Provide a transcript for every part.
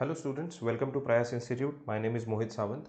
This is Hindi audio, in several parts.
Hello students, welcome to Prayas Institute. My name is Mohit Sawant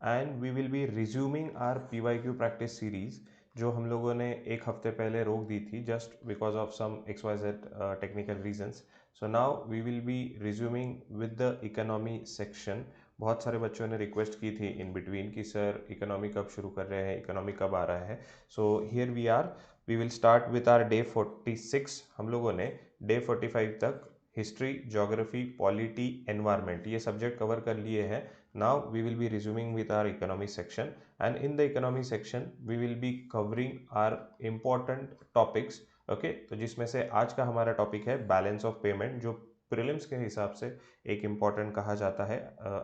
and we will be resuming our PYQ practice series जो हम लोगों ने एक हफ्ते पहले रोक दी थी just because of some XYZ technical reasons. So now we will be resuming with the economy section. बहुत सारे बच्चों ने रिक्वेस्ट की थी इन बिटवीन कि सर इकोनॉमी कब शुरू कर रहे हैं, इकोनॉमी कब आ रहा है. So here we are, we will start with our day 46. हम लोगों ने डे 45 तक हिस्ट्री, ज्योग्राफी, पॉलिटी, एनवायरमेंट ये सब्जेक्ट कवर कर लिए हैं. Now we will be resuming with our economy section and in the economy section we will be covering our important topics. Okay, तो जिसमें से आज का हमारा टॉपिक है बैलेंस ऑफ पेमेंट, जो प्रीलिम्स के हिसाब से एक इम्पॉर्टेंट कहा जाता है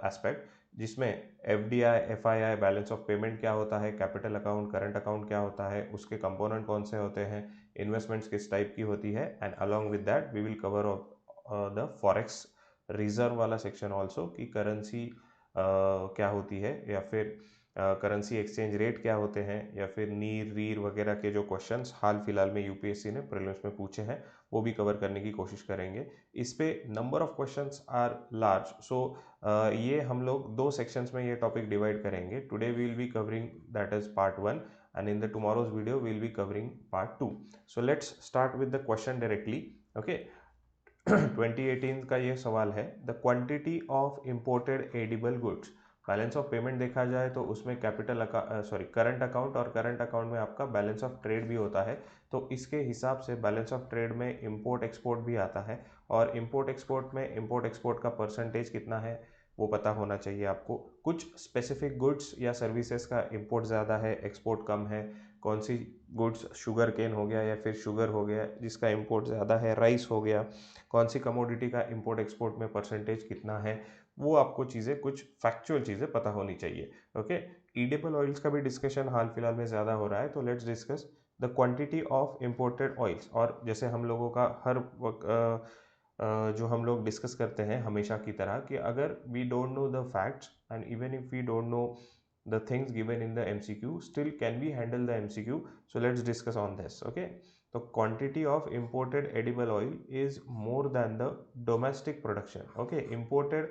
एस्पेक्ट, जिसमें FDI, FII, balance of payment क्या होता है, कैपिटल अकाउंट, करंट अकाउंट क्या होता है, उसके कंपोनेंट कौन से होते हैं, इन्वेस्टमेंट्स किस टाइप की होती है, and along with that we will cover the forex reserve वाला सेक्शन ऑल्सो कि करेंसी क्या होती है, या फिर करेंसी एक्सचेंज रेट क्या होते हैं, या फिर नीर रीर वगैरह के जो क्वेश्चंस हाल फिलहाल में यूपीएससी ने प्रीलिम्स में पूछे हैं वो भी कवर करने की कोशिश करेंगे. इस पे number of questions are large, so ये हम लोग दो सेक्शंस में ये टॉपिक डिवाइड करेंगे. Today we will be covering that is part 1 and in the tomorrow's video we will be covering part 2. So let's start with the question directly. Okay. 2018 का ये सवाल है, the quantity of imported edible goods. Balance of payment देखा जाए तो उसमें कैपिटल करंट अकाउंट, और करंट अकाउंट में आपका बैलेंस ऑफ ट्रेड भी होता है. तो इसके हिसाब से बैलेंस ऑफ ट्रेड में इंपोर्ट एक्सपोर्ट भी आता है, और इंपोर्ट एक्सपोर्ट में इंपोर्ट एक्सपोर्ट का परसेंटेज कितना है वो पता होना चाहिए आपको. कुछ स्पेसिफिक गुड्स या सर्विसेज का इंपोर्ट ज़्यादा है, एक्सपोर्ट कम है. कौन सी गुड्स, शुगर केन हो गया या फिर शुगर हो गया जिसका इंपोर्ट ज़्यादा है, राइस हो गया, कौन सी कमोडिटी का इंपोर्ट एक्सपोर्ट में परसेंटेज कितना है, वो आपको चीज़ें, कुछ फैक्चुअल चीज़ें पता होनी चाहिए. ओके, ईडेबल ऑयल्स का भी डिस्कशन हाल फिलहाल में ज़्यादा हो रहा है, तो let's discuss the quantity of imported oils. और जैसे हम लोगों का हर जो हम लोग डिस्कस करते हैं हमेशा की तरह कि अगर we don't know the facts and even if we don't know the things given in the MCQ, still can we handle the MCQ? So let's discuss on this. Okay, the quantity of imported edible oil is more than the domestic production. Okay, imported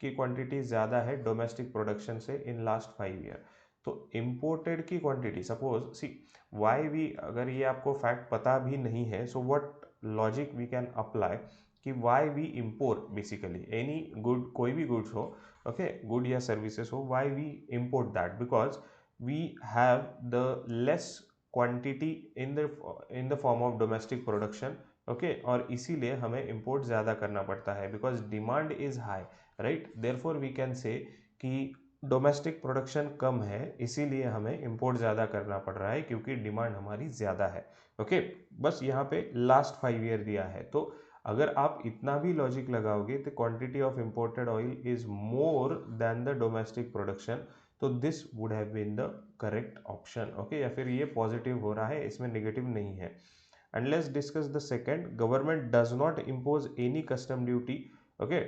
की क्वांटिटी ज़्यादा है डोमेस्टिक प्रोडक्शन से इन लास्ट 5 ईयर. तो इम्पोर्टेड की quantity, suppose see why we, अगर ये आपको फैक्ट पता भी नहीं है, so what logic we can apply कि why we import basically any good, कोई भी गुड्स हो, ओके, गुड या सर्विसेज हो, why we import that, because we have the less quantity in the form of domestic production. Okay, और इसीलिए हमें इम्पोर्ट ज़्यादा करना पड़ता है because demand is high, right. Therefore we can say कि डोमेस्टिक प्रोडक्शन कम है, इसीलिए हमें इम्पोर्ट ज़्यादा करना पड़ रहा है क्योंकि डिमांड हमारी ज़्यादा है. ओके, बस यहाँ पे लास्ट 5 ईयर दिया है. तो अगर आप इतना भी लॉजिक लगाओगे तो quantity of imported oil is more than the domestic production, तो this would have been the correct option. Okay, या फिर ये पॉजिटिव हो रहा है, इसमें नेगेटिव नहीं है. And let's discuss the second, government does not impose any custom duty, okay,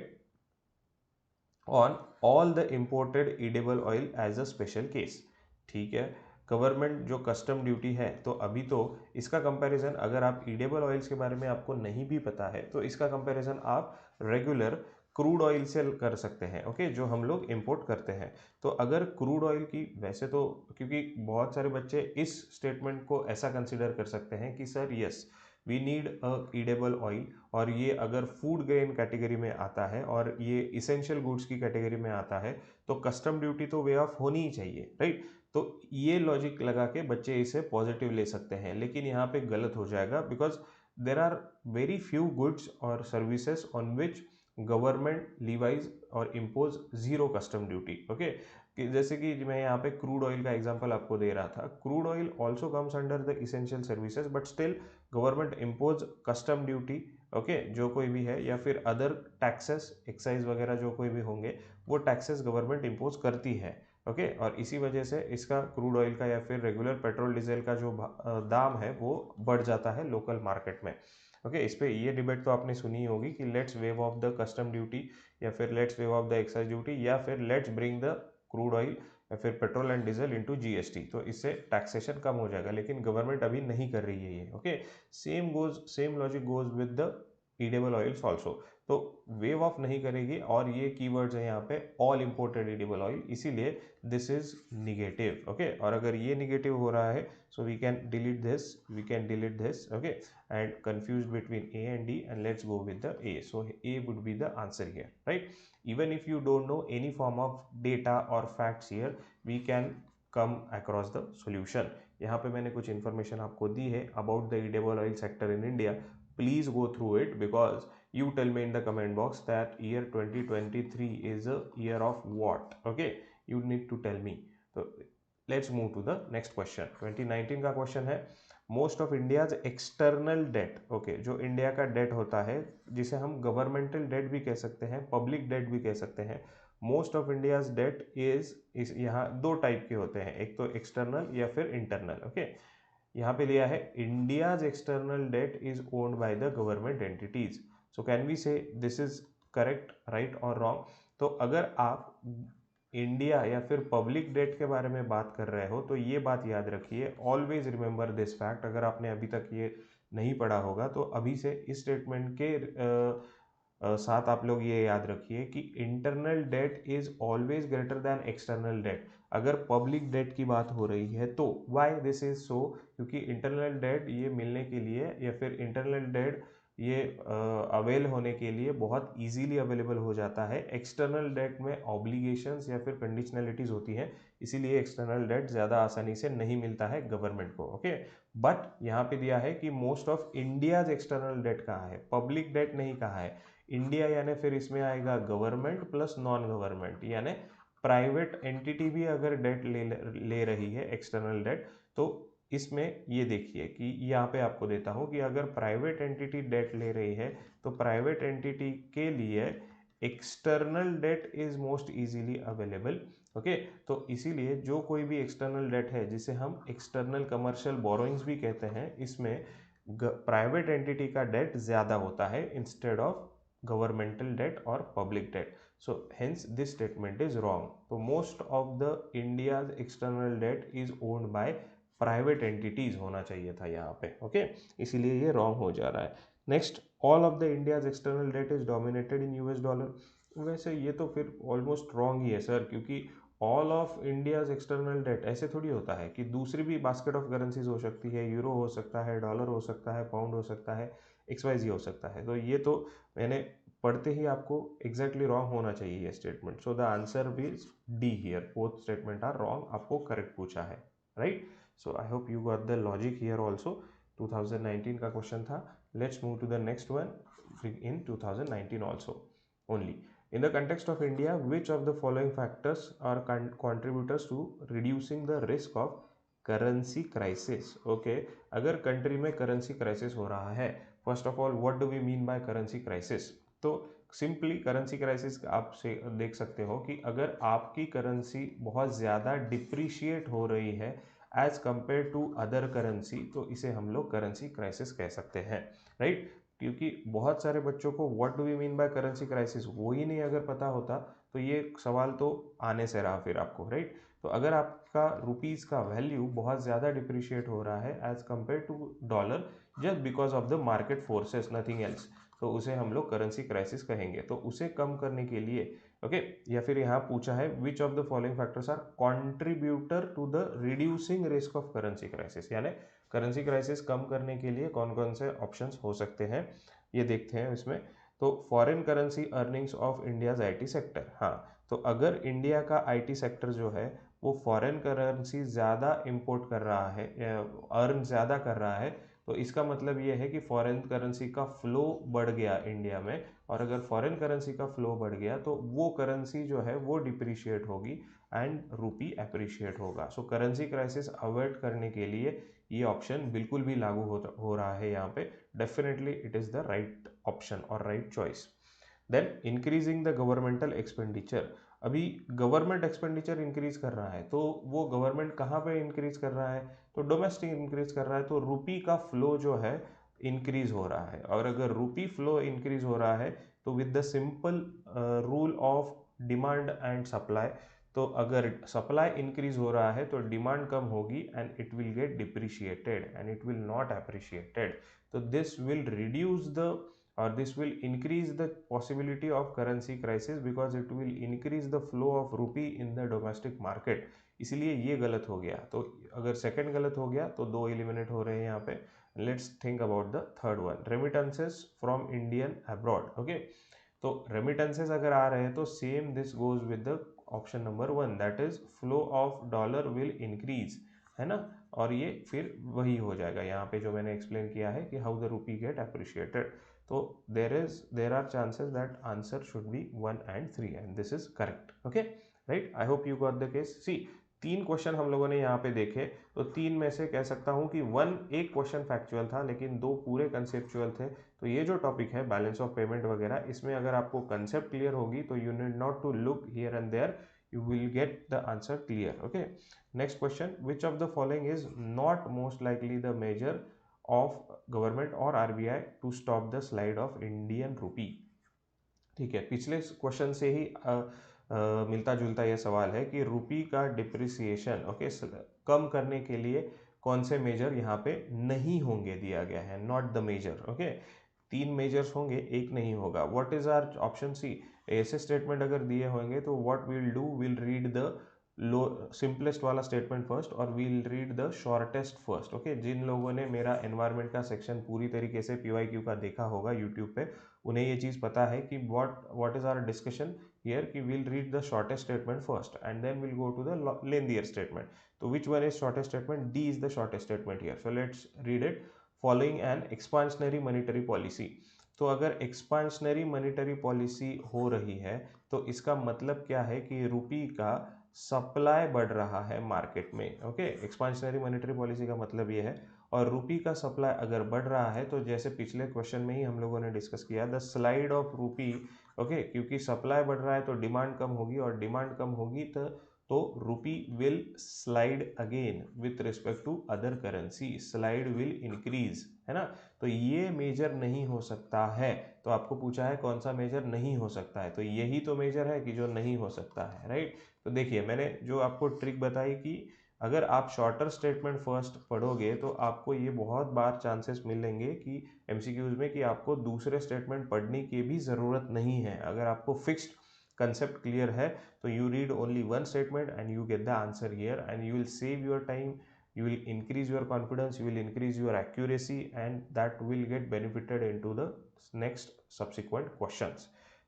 on all the imported edible oil as a special case. ठीक है, गवर्नमेंट जो कस्टम ड्यूटी है, तो अभी तो इसका कंपैरिजन, अगर आप ईडेबल ऑयल्स के बारे में आपको नहीं भी पता है तो इसका कंपैरिजन आप रेगुलर क्रूड ऑयल से कर सकते हैं. ओके, जो हम लोग इंपोर्ट करते हैं. तो अगर क्रूड ऑयल की, वैसे तो क्योंकि बहुत सारे बच्चे इस स्टेटमेंट को ऐसा कंसिडर कर सकते हैं कि sir yes we need a edible oil, और ये अगर फूड ग्रेन कैटेगरी में आता है और ये इसेंशियल गुड्स की कैटेगरी में आता है, तो कस्टम ड्यूटी तो वे ऑफ होनी ही चाहिए, राइट. तो ये लॉजिक लगा के बच्चे इसे पॉजिटिव ले सकते हैं, लेकिन यहाँ पे गलत हो जाएगा because there are very few goods और services on which government levies और impose zero custom duty. Okay, कि जैसे कि मैं यहाँ पे क्रूड ऑयल का एग्जांपल आपको दे रहा था, crude oil also comes under the essential services, but still government impose custom duty. Okay, जो कोई भी है, या फिर अदर टैक्सेस, एक्साइज वगैरह जो कोई भी होंगे, वो टैक्सेस गवर्नमेंट इम्पोज करती है. ओके, और इसी वजह से इसका क्रूड ऑयल का या फिर रेगुलर पेट्रोल डीजल का जो दाम है वो बढ़ जाता है लोकल मार्केट में. ओके, इस पे ये डिबेट तो आपने सुनी होगी कि let's wave of the custom duty, या फिर let's wave of the excise duty, या फिर let's bring the crude oil या फिर petrol and diesel into GST, तो इससे टैक्सेशन कम हो जाएगा, लेकिन गवर्नमेंट अभी नहीं कर रही है ये. Okay, same logic goes with the edible oils also. तो वेव ऑफ नहीं करेगी। और ये कीवर्ड्स है यहाँ पे ऑल इंपोर्टेड एडिबल ऑयल, इसीलिए दिस इज निगेटिव। ओके, और अगर ये निगेटिव हो रहा है so we can delete this, okay, and confuse between A and D, and let's go with the A. So A would be the answer here, right? Even if you don't know any form of data और facts here, we can come across the solution. यहाँ पे मैंने कुछ इन्फॉर्मेशन आपको दी है about the edible oil sector in India. Please go through it, because you tell me in the comment box that year 2023 is a year of what? Okay, you need to tell me. So let's move to the next question. 2019 का क्वेश्चन है, most of India's external date. Okay, जो इंडिया का डेट होता है, जिसे हम गवर्नमेंटल डेट भी कह सकते हैं, पब्लिक डेट भी कह सकते हैं। Most of India's debt is यहाँ दो टाइप के होते हैं, एक तो एक्सटर्नल या फिर इंटरनल। ओके, यहाँ पे लिया है India's external debt is owned by the government entities. So can we say this is correct, right और रॉन्ग? तो अगर आप इंडिया या फिर पब्लिक डेट के बारे में बात कर रहे हो तो ये बात याद रखिए, ऑलवेज रिमेंबर दिस फैक्ट। अगर आपने अभी तक ये नहीं पढ़ा होगा तो अभी से इस स्टेटमेंट के साथ आप लोग ये याद रखिए कि internal debt is always greater than external debt. अगर पब्लिक डेट की बात हो रही है तो व्हाई दिस इज सो, क्योंकि इंटरनल डेट ये मिलने के लिए या फिर इंटरनल डेट ये अवेल होने के लिए बहुत इजीली अवेलेबल हो जाता है। एक्सटर्नल डेट में ऑब्लिगेशंस या फिर कंडीशनलिटीज होती हैं, इसीलिए एक्सटर्नल डेट ज़्यादा आसानी से नहीं मिलता है गवर्नमेंट को। ओके, बट यहाँ पे दिया है कि most of India's external date कहाँ है, पब्लिक डेट नहीं कहा है। इंडिया यानी फिर इसमें आएगा गवर्नमेंट प्लस नॉन गवर्नमेंट, यानी प्राइवेट एंटिटी भी अगर डेट ले रही है एक्सटर्नल डेट, तो इसमें ये देखिए कि यहाँ पे आपको देता हूँ कि अगर प्राइवेट एंटिटी डेट ले रही है तो प्राइवेट एंटिटी के लिए external debt is most easily available. Okay, तो इसीलिए जो कोई भी एक्सटर्नल डेट है जिसे हम एक्सटर्नल कमर्शियल बोरोइंग्स भी कहते हैं, इसमें प्राइवेट एंटिटी का डेट ज़्यादा होता है इंस्टेड ऑफ गवर्नमेंटल डेट और public debt. So hence this statement is wrong. तो most of the India's external debt is owned by private entities होना चाहिए था यहाँ पे। ओके, इसीलिए ये रॉन्ग हो जा रहा है। Next, all of the India's external debt is dominated in US dollar. वैसे ये तो फिर ऑलमोस्ट रॉन्ग ही है सर, क्योंकि all of India's external date ऐसे थोड़ी होता है कि दूसरी भी बास्केट ऑफ करेंसीज हो सकती है, यूरो हो सकता है, डॉलर हो सकता है, पाउंड हो सकता है, XYZ हो सकता है। तो ये तो मैंने पढ़ते ही आपको एग्जैक्टली रॉन्ग होना चाहिए ये statement. So the answer B D here, both statement are wrong, आपको करेक्ट पूछा है, right? So I hope you got the logic here also. 2019 का क्वेश्चन था। Let's move to the next one in 2019 also only. In the context of India, which of the following factors are contributors to reducing the risk of currency crisis? Okay, अगर कंट्री में करेंसी क्राइसिस हो रहा है, first of all what do we mean by currency crisis? तो सिंपली करेंसी क्राइसिस आप से देख सकते हो कि अगर आपकी करेंसी बहुत ज़्यादा डिप्रिशिएट हो रही है as compare to other currency, तो इसे हम लोग करेंसी क्राइसिस कह सकते हैं, राइट? क्योंकि बहुत सारे बच्चों को what do we mean by currency crisis वो ही नहीं अगर पता होता तो ये सवाल तो आने से रहा फिर आपको, राइट? तो अगर आपका रुपीज़ का वैल्यू बहुत ज़्यादा डिप्रिशिएट हो रहा है as compare to dollar just because of the market forces, nothing else, तो उसे हम लोग करेंसी क्राइसिस कहेंगे। तो उसे कम करने के लिए ओके, या फिर यहाँ पूछा है which of the following factors are contributor to the reducing risk of currency crisis, यानी करेंसी क्राइसिस कम करने के लिए कौन कौन से ऑप्शंस हो सकते हैं ये देखते हैं इसमें। तो foreign currency earnings of India's IT sector, हाँ, तो अगर इंडिया का आईटी सेक्टर जो है वो फॉरेन करेंसी ज़्यादा इंपोर्ट कर रहा है, अर्न ज़्यादा कर रहा है, तो इसका मतलब ये है कि फॉरेन करेंसी का फ्लो बढ़ गया इंडिया में, और अगर फॉरेन करेंसी का फ्लो बढ़ गया तो वो करेंसी जो है वो डिप्रिशिएट होगी एंड रूपी अप्रिशिएट होगा। सो करेंसी क्राइसिस अवॉइड करने के लिए ये ऑप्शन बिल्कुल भी लागू हो रहा है यहाँ पे। Definitely it is the right option और right choice. Then increasing the governmental expenditure, अभी गवर्नमेंट एक्सपेंडिचर इंक्रीज कर रहा है, तो वो गवर्नमेंट कहाँ पे इंक्रीज कर रहा है? तो डोमेस्टिक इंक्रीज कर रहा है, तो रूपी का फ्लो जो है इंक्रीज हो रहा है। और अगर रूपी फ्लो इंक्रीज हो रहा है तो with the simple rule of demand and supply, तो अगर सप्लाई इंक्रीज हो रहा है तो डिमांड कम होगी and it will get depreciated and it will not appreciated. तो दिस विल रिड्यूस द और this will increase the possibility of currency crisis because it will increase the flow of रूपी इन द डोमेस्टिक मार्केट, इसलिए ये गलत हो गया। तो अगर सेकंड गलत हो गया तो 2 एलिमिनेट हो रहे हैं यहाँ पे। Let's think about the third one, remittances from Indian abroad. Okay, तो रेमिटेंसेस अगर आ रहे हैं तो same this goes with the option number 1, that is flow of dollar will increase, है ना। और ये फिर वही हो जाएगा यहाँ पे जो मैंने एक्सप्लेन किया है कि how the rupee get appreciated. तो there are chances that answer should be 1 and 3 and this is correct. Okay right, I hope you got the case. C 3 question हम लोगों ने यहाँ पे देखे, तो 3 में से कह सकता हूँ कि एक क्वेश्चन फैक्चुअल था लेकिन 2 पूरे कंसेप्चुअल थे। तो ये जो टॉपिक है बैलेंस ऑफ पेमेंट वगैरह, इसमें अगर आपको कंसेप्ट क्लियर होगी तो you need not to look here and there, you will get the answer clear। Okay, next question, which of the following is not most likely the measure of government or RBI to stop the slide of Indian rupee? ठीक है, पिछले क्वेश्चन से ही मिलता जुलता यह सवाल है कि रूपी का डिप्रिसिएशन ओके कम करने के लिए कौन से मेजर यहाँ पे नहीं होंगे, दिया गया है not the major. Okay, 3 majors होंगे, एक नहीं होगा। What is are option C, ऐसे स्टेटमेंट अगर दिए होंगे तो what will do, will read the low simplest वाला स्टेटमेंट फर्स्ट और we'll read the shortest first. Okay, जिन लोगों ने मेरा एनवायरमेंट का सेक्शन पूरी तरीके से पीवाईक्यू का देखा होगा यूट्यूब पे, उन्हें ये चीज़ पता है कि what is our discussion here कि we'll read the shortest statement first and then will go to the lengthier statement. तो which one is shortest statement, D is the shortest statement here. So let's read it. Following an expansionary monetary policy, तो अगर एक्सपांशनरी मॉनेटरी पॉलिसी हो रही है तो इसका मतलब क्या है कि रुपी का सप्लाई बढ़ रहा है मार्केट में। ओके, एक्सपांशनरी मॉनेटरी पॉलिसी का मतलब ये है, और रुपी का सप्लाई अगर बढ़ रहा है तो जैसे पिछले क्वेश्चन में ही हम लोगों ने डिस्कस किया, the slide of rupee. Okay, क्योंकि सप्लाई बढ़ रहा है तो डिमांड कम होगी, और डिमांड कम होगी तो rupee will slide again with respect to other currency, slide will increase, है ना। तो ये मेजर नहीं हो सकता है। तो आपको पूछा है कौन सा मेजर नहीं हो सकता है, तो यही तो मेजर है कि जो नहीं हो सकता है, राइट। तो देखिए मैंने जो आपको ट्रिक बताई कि अगर आप शॉर्टर स्टेटमेंट फर्स्ट पढ़ोगे तो आपको ये बहुत बार चांसेस मिलेंगे कि एमसीक्यूज में कि आपको दूसरे स्टेटमेंट पढ़ने की भी ज़रूरत नहीं है। अगर आपको फिक्स्ड कंसेप्ट क्लियर है तो you read only one statement and you get the answer here and you will save your time, you will increase your confidence, you will increase your accuracy, and that will get benefited into the next subsequent questions,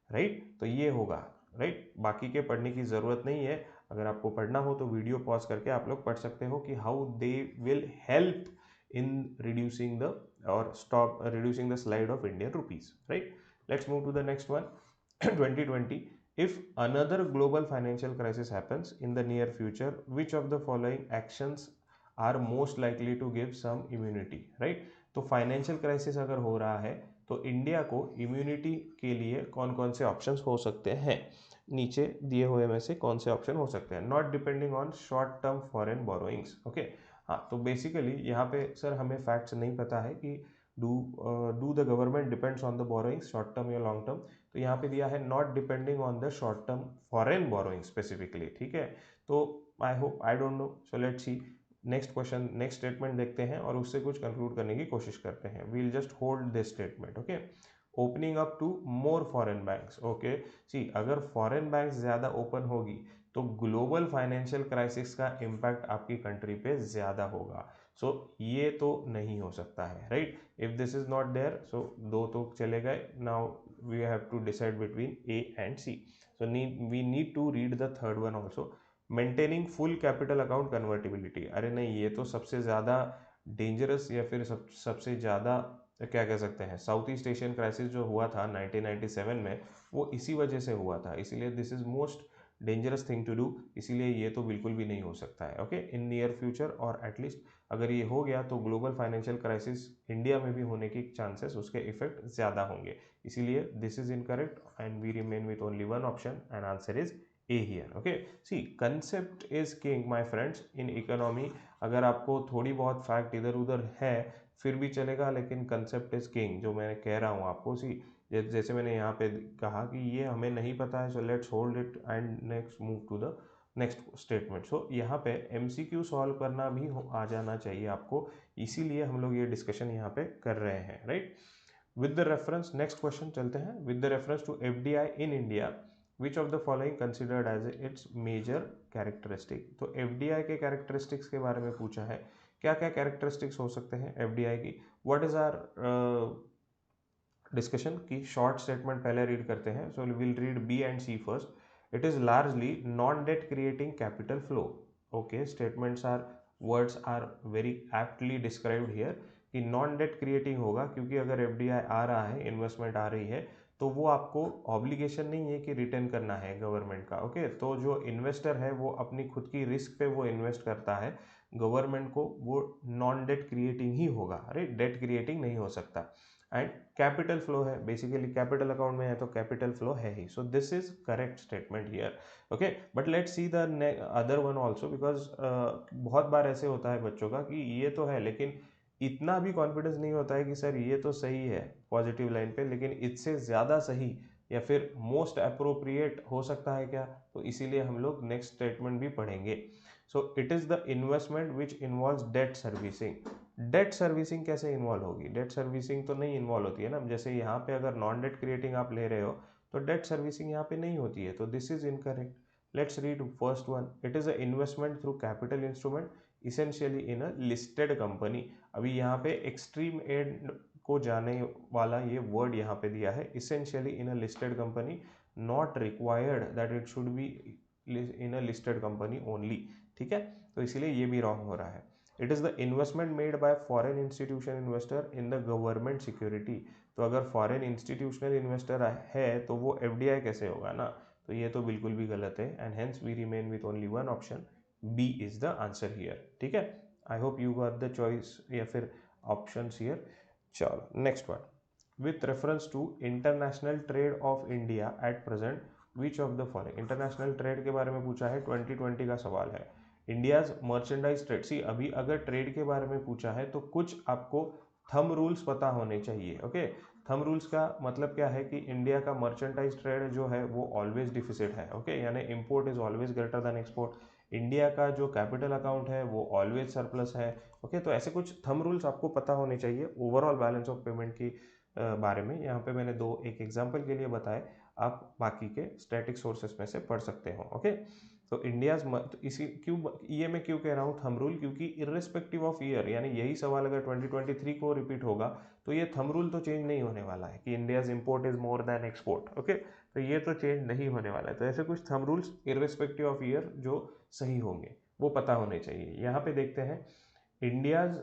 right। तो ये होगा, राइट। बाकी के पढ़ने की ज़रूरत नहीं है। अगर आपको पढ़ना हो तो वीडियो पॉज करके आप लोग पढ़ सकते हो कि how they will help in reducing the और stop reducing the slide of Indian rupees, right. Let's move to the next one. 2020, if another global financial crisis happens in the near future, which of the following actions are most likely to give some immunity, right. तो फाइनेंशियल क्राइसिस अगर हो रहा है तो इंडिया को इम्यूनिटी के लिए कौन कौन से ऑप्शंस हो सकते हैं, नीचे दिए हुए में से कौन से ऑप्शन हो सकते हैं। Not depending on short term foreign borrowings. Okay, हाँ, तो बेसिकली यहाँ पे सर हमें फैक्ट्स नहीं पता है कि do the government depends on the borrowings short term या लॉन्ग टर्म। तो यहाँ पे दिया है not depending on the short term foreign borrowing specifically, ठीक है। तो I hope, I don't know, so let's see next question, next statement देखते हैं और उससे कुछ कंक्लूड करने की कोशिश करते हैं। We'll just hold this statement. Okay, opening up to more foreign banks. Okay, see अगर फॉरेन बैंक्स ज़्यादा ओपन होगी तो ग्लोबल फाइनेंशियल क्राइसिस का इम्पैक्ट आपकी कंट्री पे ज़्यादा होगा। सो ये तो नहीं हो सकता है, right. If this is not there so 2 तो चले गए। Now we have to decide between A and C. So we need to read the third one also. Maintaining full capital account convertibility, अरे नहीं, ये तो सबसे ज़्यादा डेंजरस या फिर सबसे ज़्यादा क्या कह सकते हैं, साउथ ईस्ट एशियन क्राइसिस जो हुआ था 1997 में, वो इसी वजह से हुआ था। इसीलिए this is most dangerous thing to do, इसीलिए ये तो बिल्कुल भी नहीं हो सकता है। ओके, इन नियर फ्यूचर, और एटलीस्ट अगर ये हो गया तो ग्लोबल फाइनेंशियल क्राइसिस इंडिया में भी होने की चांसेस, उसके इफेक्ट ज़्यादा होंगे। इसीलिए this is incorrect and we remain with only one option and answer is A here। Okay, see, concept is king my friends in economy। अगर आपको थोड़ी बहुत फैक्ट इधर उधर है फिर भी चलेगा, लेकिन कंसेप्ट इज किंग जो मैं कह रहा हूँ आपको। सी जैसे मैंने यहाँ पे कहा कि ये हमें नहीं पता है, so let's hold it and next move to the next statement. So यहाँ पे MCQ सॉल्व करना भी आ जाना चाहिए आपको, इसीलिए हम लोग ये डिस्कशन यहाँ पे कर रहे हैं, right. With the reference, next question चलते हैं, with the reference to FDI in India which of the following considered as its major characteristic. तो एफडीआई के कैरेक्टरिस्टिक्स के बारे में पूछा है, क्या क्या कैरेक्टरिस्टिक्स हो सकते हैं एफडीआई की। व्हाट इज आर डिस्कशन की शॉर्ट स्टेटमेंट पहले रीड करते हैं। So will read B and C first. It is largely non debt creating capital flow. Okay, statements are, words are very aptly described here कि नॉन डेट क्रिएटिंग होगा, क्योंकि अगर एफडीआई आ रहा है, इन्वेस्टमेंट आ रही है, तो वो आपको ऑब्लिगेशन नहीं है कि रिटर्न करना है गवर्नमेंट का। ओके, तो जो इन्वेस्टर है वो अपनी खुद की रिस्क पे वो इन्वेस्ट करता है, गवर्नमेंट को वो नॉन डेट क्रिएटिंग ही होगा, अरे डेट क्रिएटिंग नहीं हो सकता। एंड कैपिटल फ्लो है, बेसिकली कैपिटल अकाउंट में है तो कैपिटल फ्लो है ही। So this is correct statement here. Okay, but let's see the other one also, because बहुत बार ऐसे होता है बच्चों का कि ये तो है, लेकिन इतना भी कॉन्फिडेंस नहीं होता है कि सर ये तो सही है पॉजिटिव लाइन पे, लेकिन इससे ज़्यादा सही या फिर मोस्ट अप्रोप्रिएट हो सकता है क्या, तो इसीलिए हम लोग नेक्स्ट स्टेटमेंट भी पढ़ेंगे। So it is the investment which involves debt servicing. Debt servicing कैसे इन्वॉल्व होगी, डेट सर्विसिंग तो नहीं इन्वॉल्व होती है ना, जैसे यहाँ पे अगर नॉन डेट क्रिएटिंग आप ले रहे हो तो डेट सर्विसिंग यहाँ पे नहीं होती है, तो this is incorrect. Let's read first one. It is a investment through capital instrument essentially in a listed company. अभी यहाँ पे एक्सट्रीम एंड को जाने वाला ये वर्ड यहाँ पे दिया है, essentially in a listed company, not required that it should be in a listed company only. ठीक है, तो इसीलिए ये भी रॉन्ग हो रहा है। It is the investment made by foreign institution investor in the government security. तो अगर फॉरेन इंस्टीट्यूशनल इन्वेस्टर है तो वो एफडीआई कैसे होगा ना, तो ये तो बिल्कुल भी गलत है। And hence we remain with only one option, B is the answer here. ठीक है, I hope you got the choice या फिर ऑप्शंस हियर। चलो next one, with reference to international trade of India at present which of the following. International trade के बारे में पूछा है, 2020 का सवाल है। इंडियाज मर्चेंडाइज ट्रेड, सी अभी अगर ट्रेड के बारे में पूछा है तो कुछ आपको थंब रूल्स पता होने चाहिए। ओके, थंब रूल्स का मतलब क्या है कि इंडिया का मर्चेंडाइज ट्रेड जो है वो ऑलवेज डिफिसिट है। ओके, यानी import is always greater then export. India का जो कैपिटल अकाउंट है वो ऑलवेज सरप्लस है। ओके, तो ऐसे कुछ थंब रूल्स आपको पता होने चाहिए ओवरऑल बैलेंस ऑफ पेमेंट की बारे में। यहाँ पे मैंने दो एक एग्जाम्पल के लिए बताए, आप बाकी के स्टैटिक सोर्सेस में से पढ़ सकते हो। ओके, तो इंडियाज तो इसी क्यों ये मैं क्यों कह रहा हूँ थंब रूल, क्योंकि इर्रेस्पेक्टिव ऑफ ईयर, यानी यही सवाल अगर 2023 को रिपीट होगा तो ये थंब रूल तो चेंज नहीं होने वाला है कि India's import is more then export. Okay, तो ये तो चेंज नहीं होने वाला है। तो ऐसे कुछ thumb rules irrespective of year जो सही होंगे वो पता होने चाहिए। यहाँ पे देखते हैं, India's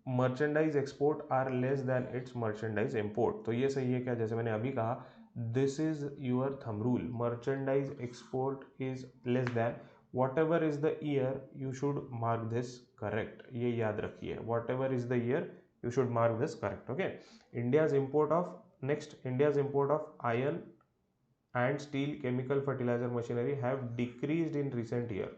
merchandise export are less than its merchandise import. तो ये सही है क्या, जैसे मैंने अभी कहा, this is your thumb rule, merchandise export is less than whatever is the year you should mark this correct. ये याद रखिए, whatever is the year you should mark this correct. Okay, India's import of, next, India's import of iron and steel chemical fertiliser machinery have decreased in recent year.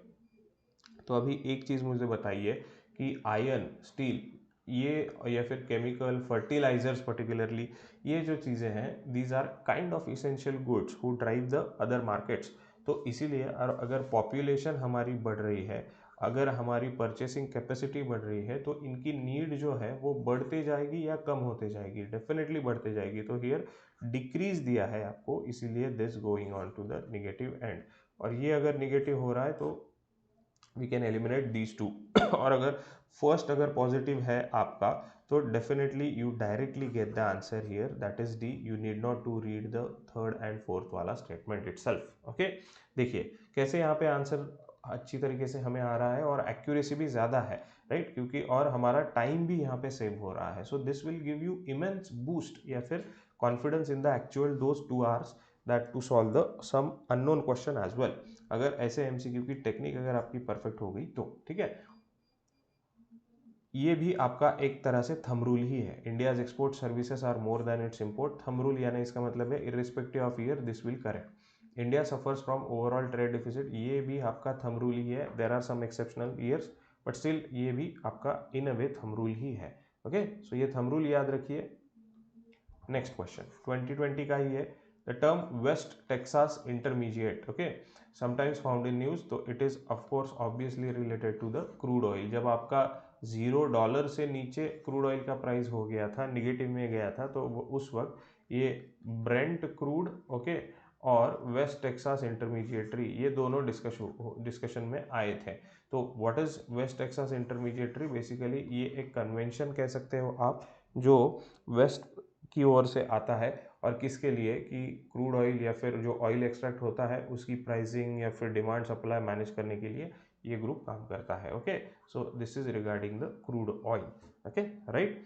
तो अभी एक चीज़ मुझे बताइए कि आयरन, स्टील, ये या फिर केमिकल फर्टिलाइजर्स पर्टिकुलरली, ये जो चीज़ें हैं, these are kind of essential goods who drive the other markets. तो इसीलिए और अगर पॉपुलेशन हमारी बढ़ रही है, अगर हमारी परचेसिंग कैपेसिटी बढ़ रही है, तो इनकी नीड जो है वो बढ़ते जाएगी या कम होते जाएगी, डेफिनेटली बढ़ते जाएगी। तो हियर डिक्रीज दिया है आपको, इसीलिए this going on to the negative end. और ये अगर निगेटिव हो रहा है तो we can eliminate these two. और अगर फर्स्ट अगर पॉजिटिव है आपका तो definitely you directly get the answer here, that is D. You need not to read the third and fourth वाला स्टेटमेंट इटसेल्फ। ओके, देखिए कैसे यहाँ पे आंसर अच्छी तरीके से हमें आ रहा है और एक्यूरेसी भी ज़्यादा है, राइट, क्योंकि और हमारा टाइम भी यहाँ पे सेव हो रहा है। So this will give you immense boost या फिर confidence in the actual those 2 hours that to solve the some unknown question as well. अगर ऐसे एमसीक्यू की टेक्निक अगर आपकी परफेक्ट हो गई तो, ठीक है। ये भी आपका एक तरह से थंब रूल ही है, India's export services are more than its import. Thumb rule यानी इसका मतलब है irrespective of year this will correct. India suffers from overall trade deficit, ये भी आपका थंब रूल ही है। There are some exceptional years but still ये भी आपका इन अ वे थंब रूल ही है। ओके, सो ये थंब रूल याद रखिए। नेक्स्ट क्वेश्चन 2020 का ही है। The term West Texas Intermediate, okay, sometimes found in news, तो it is of course obviously related to the crude oil. जब आपका $0 से नीचे क्रूड ऑयल का प्राइस हो गया था, निगेटिव में गया था, तो उस वक्त ये ब्रेंट क्रूड, ओके, और वेस्ट टेक्सास इंटरमीडिएटरी, ये दोनों डिस्कशन में आए थे। तो what is West Texas intermediary? Basically ये एक कन्वेंशन कह सकते हो आप, जो वेस्ट की ओर से आता है, और किसके लिए कि क्रूड ऑयल या फिर जो ऑयल एक्सट्रैक्ट होता है उसकी प्राइसिंग या फिर डिमांड सप्लाई मैनेज करने के लिए ये ग्रुप काम करता है। Okay, so this is regarding the crude oil. Okay, right.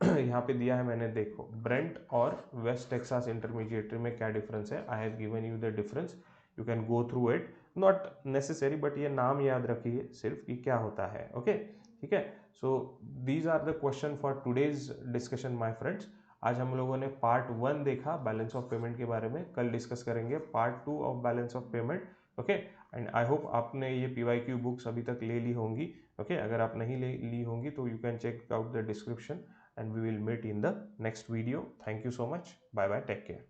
यहाँ पे दिया है मैंने, देखो ब्रेंट और वेस्ट टेक्सास इंटरमीडिएटरी में क्या डिफरेंस है। I have given you the difference, you can go through it, not necessary, but ये नाम याद रखिए सिर्फ कि क्या होता है। ओके, ठीक है। So these are the question for today's discussion my friends. आज हम लोगों ने पार्ट 1 देखा बैलेंस ऑफ पेमेंट के बारे में, कल डिस्कस करेंगे part 2 of balance of payment. Okay, and I hope आपने ये PYQ बुक्स अभी तक ले ली होंगी। ओके, अगर आप नहीं ली होंगी तो you can check out the description, and we will meet in the next video. Thank you so much. Bye bye. Take care.